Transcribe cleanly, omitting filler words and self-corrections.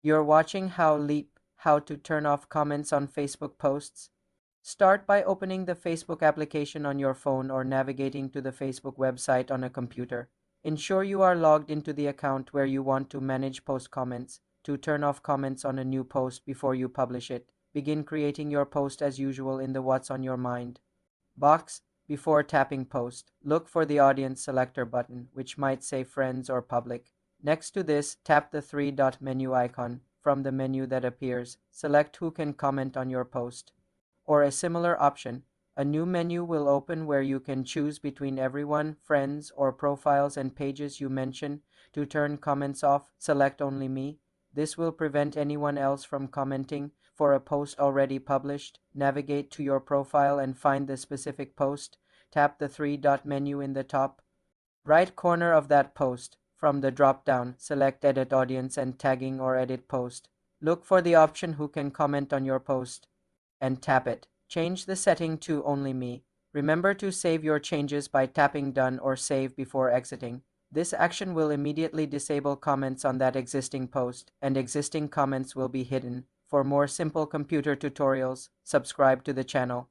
You're watching how to turn off comments on Facebook posts. Start by opening the Facebook application on your phone or navigating to the Facebook website on a computer. Ensure you are logged into the account where you want to manage post comments. To turn off comments on a new post before you publish it, begin creating your post as usual in the What's on Your Mind box. Before tapping post, look for the audience selector button, which might say friends or public. Next to this, tap the three-dot menu icon. From the menu that appears, select who can comment on your post. Or a similar option, a new menu will open where you can choose between everyone, friends, or profiles and pages you mention. To turn comments off, select only me. This will prevent anyone else from commenting for a post already published. Navigate to your profile and find the specific post. Tap the three-dot menu in the top right corner of that post. From the drop-down, select Edit Audience and Tagging or Edit Post. Look for the option Who can comment on your post and tap it. Change the setting to Only Me. Remember to save your changes by tapping Done or Save before exiting. This action will immediately disable comments on that existing post, and existing comments will be hidden. For more simple computer tutorials, subscribe to the channel.